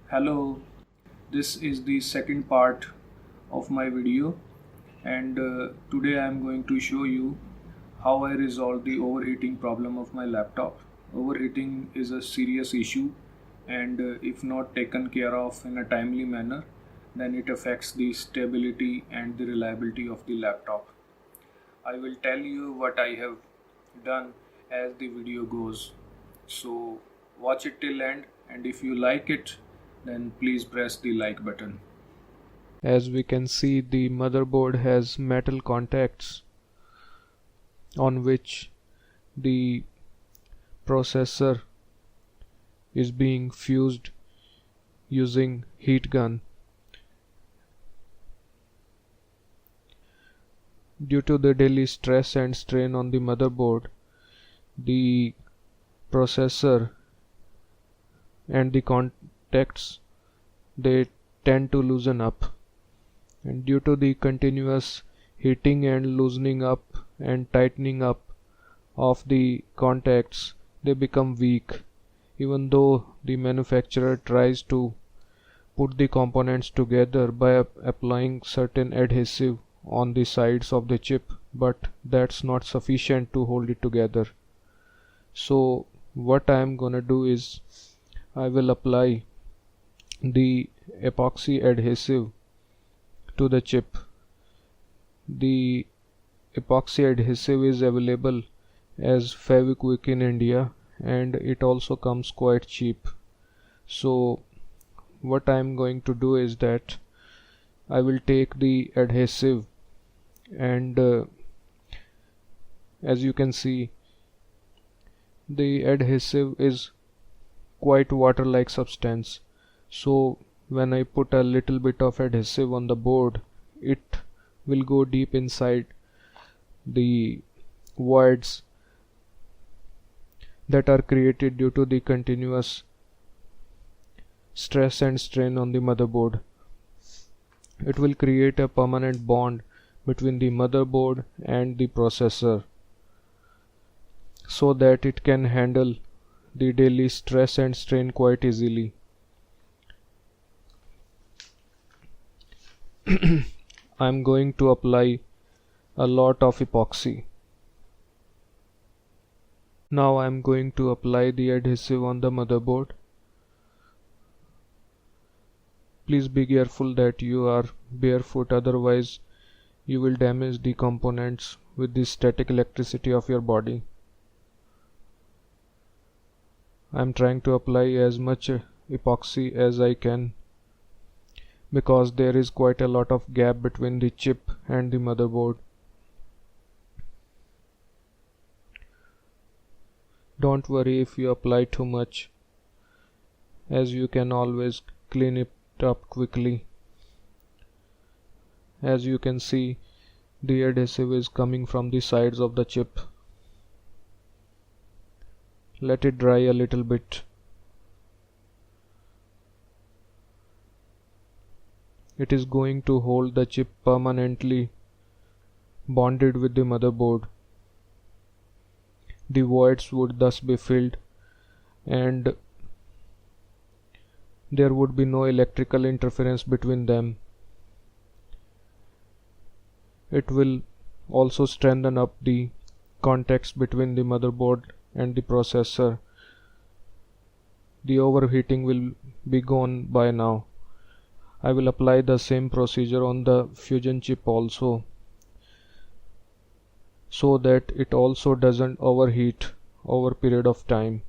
Hello, this is the second part of my video, and today I am going to show you how I resolved the overheating problem of my laptop. Overheating is a serious issue, and if not taken care of in a timely manner, then it affects the stability and the reliability of the laptop. I will tell you what I have done as the video goes. So watch it till end, and if you like it, then please press the like button. As we can see, the motherboard has metal contacts on which the processor is being fused using heat gun. Due to the daily stress and strain on the motherboard, the processor and the contacts, they tend to loosen up, and due to the continuous heating and loosening up and tightening up of the contacts, they become weak. Even though the manufacturer tries to put the components together by applying certain adhesive on the sides of the chip, but that's not sufficient to hold it together. So what I am gonna do is I will apply the epoxy adhesive to the chip. The epoxy adhesive is available as Fevikwik in India, and it also comes quite cheap. So what I am going to do is that I will take the adhesive and as you can see, the adhesive is quite water-like substance. So when I put a little bit of adhesive on the board, it will go deep inside the voids that are created due to the continuous stress and strain on the motherboard. It will create a permanent bond between the motherboard and the processor so that it can handle the daily stress and strain quite easily. I'm going to apply a lot of epoxy. Now I'm going to apply the adhesive on the motherboard. Please be careful that you are barefoot, otherwise you will damage the components with the static electricity of your body. I'm trying to apply as much epoxy as I can because there is quite a lot of gap between the chip and the motherboard. Don't worry if you apply too much, as you can always clean it up quickly. As you can see, the adhesive is coming from the sides of the chip. Let it dry a little bit. It is going to hold the chip permanently bonded with the motherboard. The voids would thus be filled and there would be no electrical interference between them. It will also strengthen up the contacts between the motherboard and the processor. The overheating will be gone by now. I will apply the same procedure on the fusion chip also, so that it also doesn't overheat over period of time.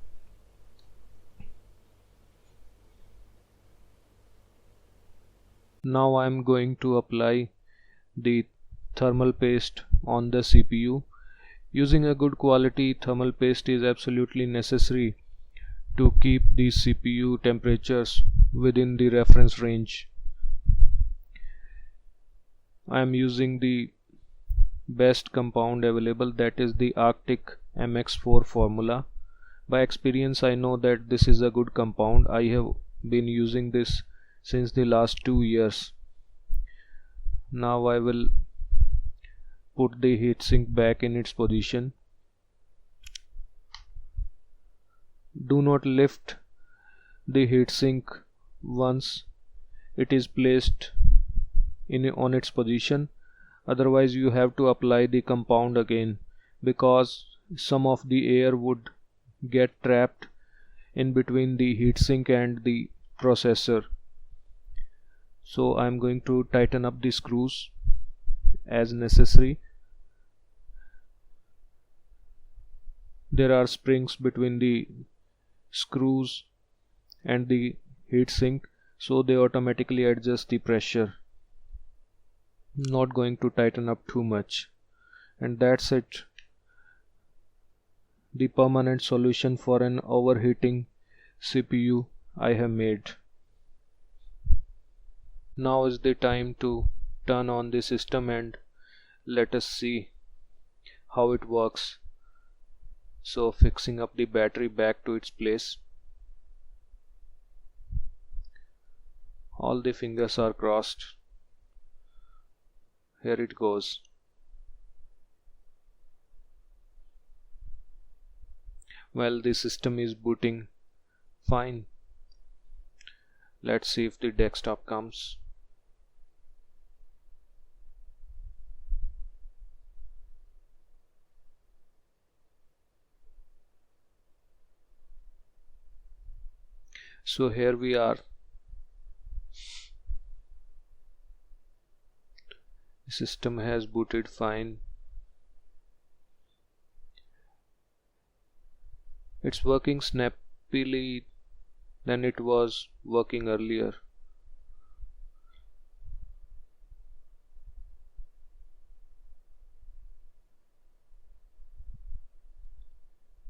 Now I am going to apply the thermal paste on the CPU. Using a good quality thermal paste is absolutely necessary to keep the CPU temperatures within the reference range. I am using the best compound available, that is the Arctic MX4 formula. By experience I know that this is a good compound. I have been using this since the last 2 years. Now I will put the heatsink back in its position. Do not lift the heatsink once it is placed on its position. Otherwise you have to apply the compound again, because some of the air would get trapped in between the heatsink and the processor. So I'm going to tighten up the screws as necessary. There are springs between the screws and the heatsink, so they automatically adjust the pressure. Not going to tighten up too much. And that's it. The permanent solution for an overheating CPU I have made. Now is the time to turn on the system and let us see how it works. So fixing up the battery back to its place. All the fingers are crossed. Here it goes. Well, the system is booting fine. Let's see if the desktop comes. So here we are. The system has booted fine. It's working snappily than it was working earlier.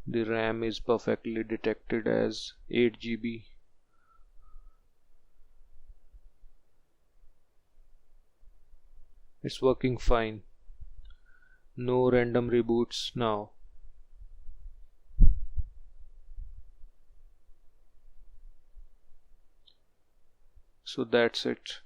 The RAM is perfectly detected as 8 GB. It's working fine. No random reboots now. So that's it.